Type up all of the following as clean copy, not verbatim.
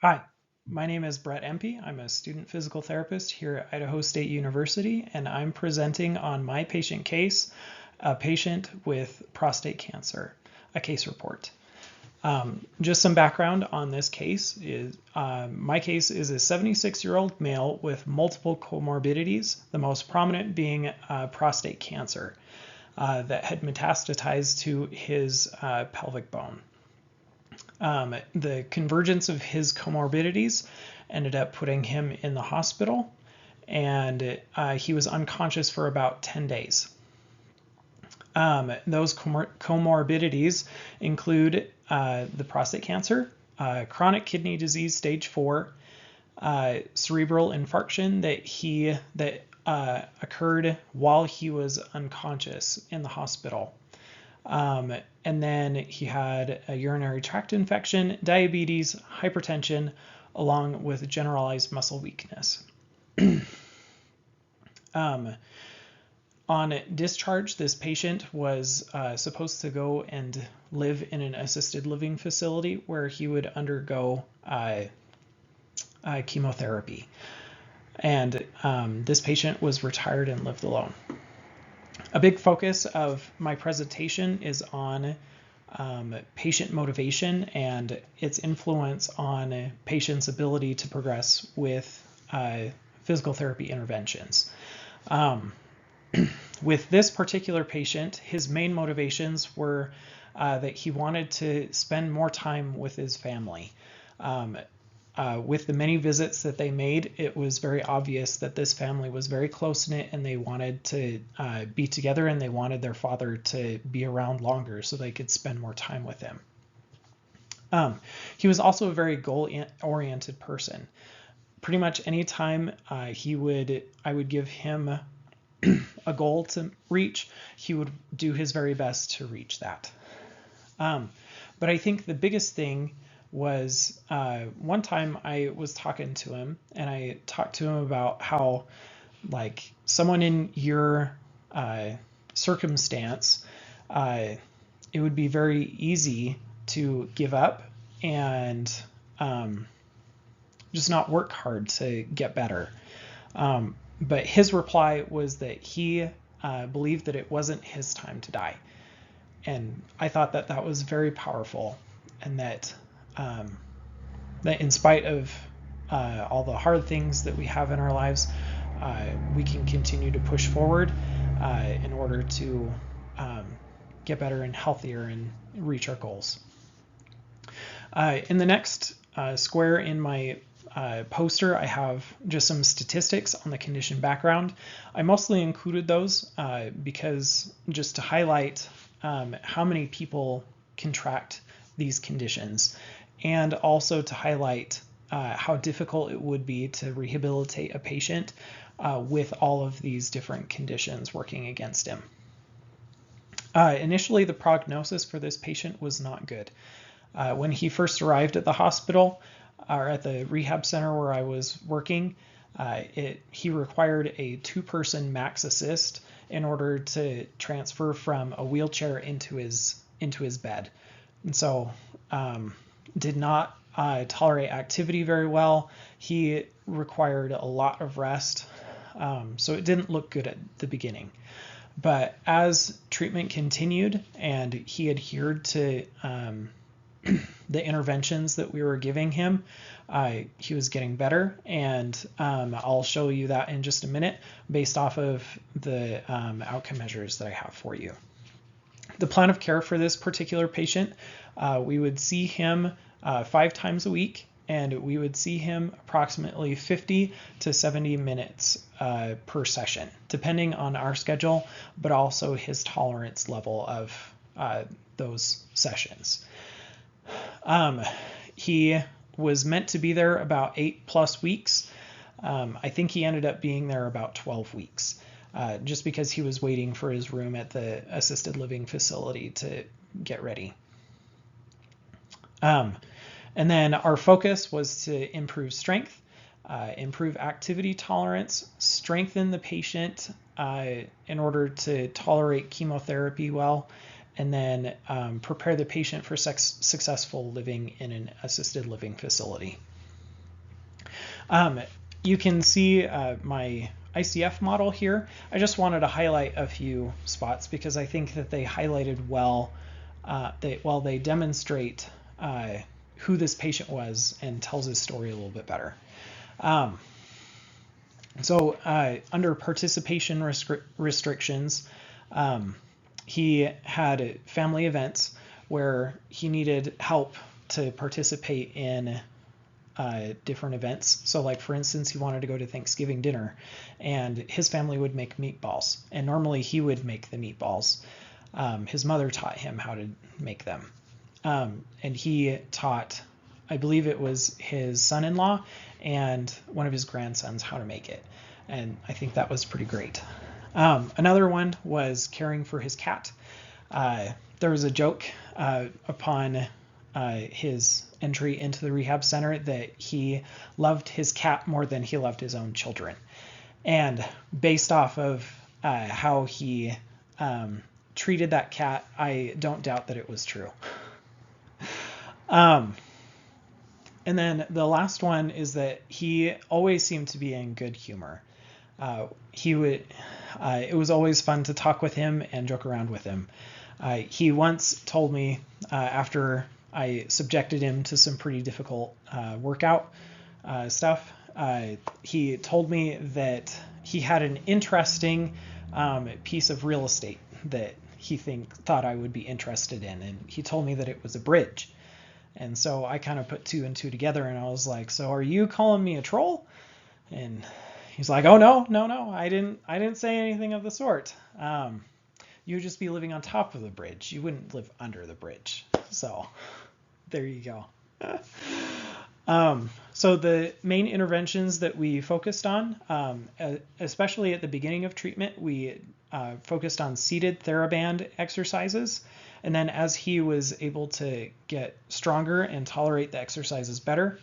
Hi, my name is Bret Empey. I'm a student physical therapist here at Idaho State University, and I'm presenting on my patient case, a patient with prostate cancer, a case report. Just some background on this case is my case is a 76-year-old male with multiple comorbidities, the most prominent being prostate cancer that had metastasized to his pelvic bone. The convergence of his comorbidities ended up putting him in the hospital, and he was unconscious for about 10 days. Those comorbidities include the prostate cancer, chronic kidney disease stage 4, cerebral infarction that occurred while he was unconscious in the hospital. And then he had a urinary tract infection, diabetes, hypertension, along with generalized muscle weakness. On discharge, this patient was supposed to go and live in an assisted living facility where he would undergo chemotherapy. And this patient was retired and lived alone. A big focus of my presentation is on patient motivation and its influence on patients' ability to progress with physical therapy interventions. With this particular patient, his main motivations were that he wanted to spend more time with his family. With the many visits that they made, it was very obvious that this family was very close-knit and they wanted to be together, and they wanted their father to be around longer so they could spend more time with him. He was also a very goal-oriented person. Pretty much any time I would give him a goal to reach, he would do his very best to reach that. But I think the biggest thing was one time I was talking to him, and I talked to him about how, like, someone in your circumstance, it would be very easy to give up and just not work hard to get better. But his reply was that he believed that it wasn't his time to die. And I thought that that was very powerful, and that in spite of all the hard things that we have in our lives, we can continue to push forward in order to get better and healthier and reach our goals. In the next square in my poster, I have just some statistics on the condition background. I mostly included those because just to highlight how many people contract these conditions, and also to highlight how difficult it would be to rehabilitate a patient with all of these different conditions working against him. Initially, the prognosis for this patient was not good. When he first arrived at the hospital, or at the rehab center where I was working, he required a 2-person max assist in order to transfer from a wheelchair into his bed. And so did not tolerate activity very well. He required a lot of rest, so it didn't look good at the beginning. But as treatment continued and he adhered to the interventions that we were giving him, he was getting better, and I'll show you that in just a minute based off of the outcome measures that I have for you. The plan of care for this particular patient, we would see him 5 times a week, and we would see him approximately 50 to 70 minutes per session, depending on our schedule, but also his tolerance level of those sessions. He was meant to be there about 8+ weeks. I think he ended up being there about 12 weeks, just because he was waiting for his room at the assisted living facility to get ready. And then our focus was to improve strength, improve activity tolerance, strengthen the patient in order to tolerate chemotherapy well, and then prepare the patient for successful living in an assisted living facility. You can see my ICF model here. I just wanted to highlight a few spots because I think that they highlighted well, they demonstrate who this patient was and tells his story a little bit better. So under participation restrictions, he had family events where he needed help to participate in different events. So like, for instance, he wanted to go to Thanksgiving dinner and his family would make meatballs, and normally he would make the meatballs. His mother taught him how to make them. And he taught, I believe it was his son-in-law and one of his grandsons how to make it. And I think that was pretty great. Another one was caring for his cat. There was a joke upon his entry into the rehab center that he loved his cat more than he loved his own children. And based off of how he treated that cat, I don't doubt that it was true. And then the last one is that he always seemed to be in good humor. It was always fun to talk with him and joke around with him. He once told me after I subjected him to some pretty difficult workout stuff, he told me that he had an interesting piece of real estate that he thought I would be interested in, and he told me that it was a bridge. And so I kind of put two and two together, and I was like, so are you calling me a troll? And he's like, oh, no, I didn't say anything of the sort. You would just be living on top of the bridge. You wouldn't live under the bridge. So there you go. So the main interventions that we focused on, especially at the beginning of treatment, we focused on seated TheraBand exercises. And then as he was able to get stronger and tolerate the exercises better,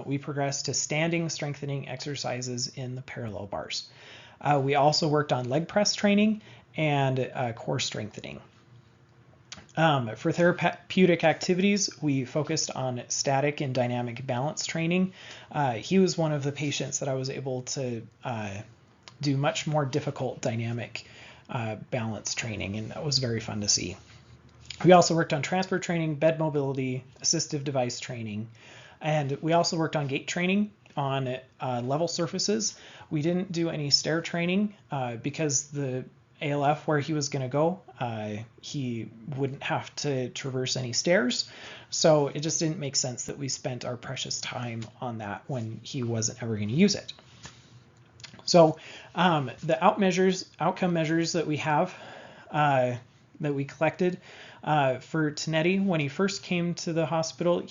we progressed to standing strengthening exercises in the parallel bars. We also worked on leg press training and core strengthening. For therapeutic activities, we focused on static and dynamic balance training. He was one of the patients that I was able to do much more difficult dynamic balance training, and that was very fun to see. We also worked on transfer training, bed mobility, assistive device training, and we also worked on gait training on level surfaces. We didn't do any stair training because the ALF where he was going to go, he wouldn't have to traverse any stairs. So it just didn't make sense that we spent our precious time on that when he wasn't ever going to use it. So the outcome measures that we have, that we collected for Tinetti, when he first came to the hospital,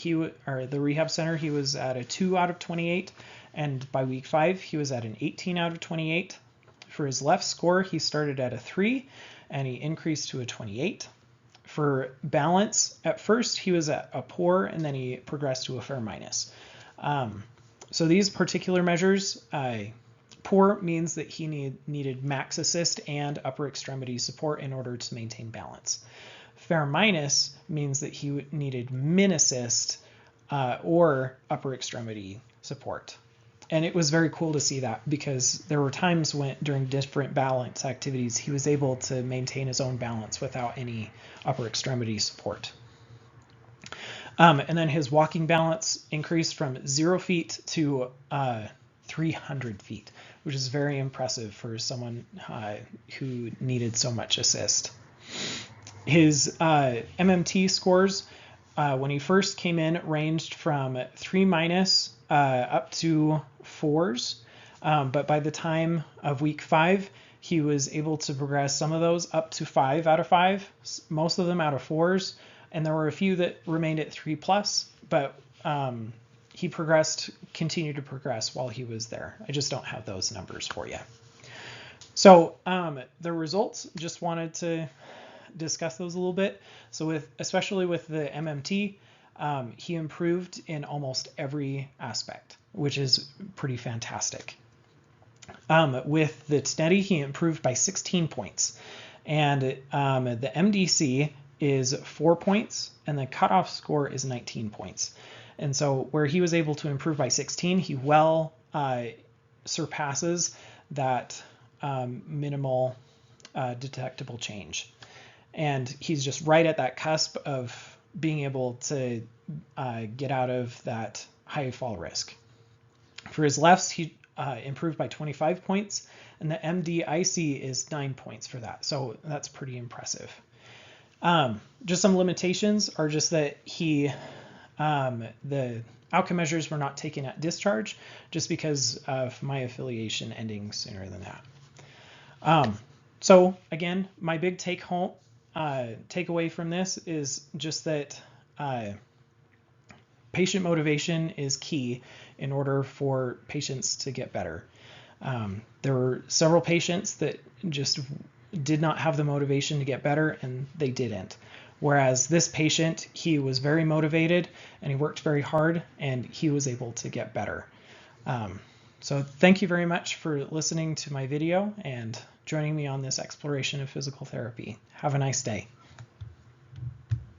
or the rehab center, he was at a 2 out of 28. And by week 5, he was at an 18 out of 28. For his left score, he started at a 3 and he increased to a 28. For balance, at first he was at a poor and then he progressed to a fair minus. So these particular measures, poor means that he needed max assist and upper extremity support in order to maintain balance. Fair minus means that he needed min assist or upper extremity support. And it was very cool to see that because there were times when during different balance activities, he was able to maintain his own balance without any upper extremity support. And then his walking balance increased from 0 feet to 300 feet, which is very impressive for someone who needed so much assist. His MMT scores, when he first came in, ranged from 3 minus up to 4s. But by the time of week 5, he was able to progress some of those up to 5 out of 5, most of them out of 4s. And there were a few that remained at 3+, but he continued to progress while he was there. I just don't have those numbers for you. So the results, just wanted to discuss those a little bit. So especially with the MMT, he improved in almost every aspect, which is pretty fantastic. With the Tinetti, he improved by 16 points. And the MDC is 4 points, and the cutoff score is 19 points. And so where he was able to improve by 16, he well surpasses that minimal detectable change. And he's just right at that cusp of being able to get out of that high fall risk. For his lefts, he improved by 25 points, and the MDIC is 9 points for that. So that's pretty impressive. Just some limitations are just that the outcome measures were not taken at discharge just because of my affiliation ending sooner than that. So again, my big takeaway from this is just that patient motivation is key in order for patients to get better. There were several patients that just did not have the motivation to get better, and they didn't. Whereas this patient, he was very motivated and he worked very hard and he was able to get better. So thank you very much for listening to my video and joining me on this exploration of physical therapy. Have a nice day.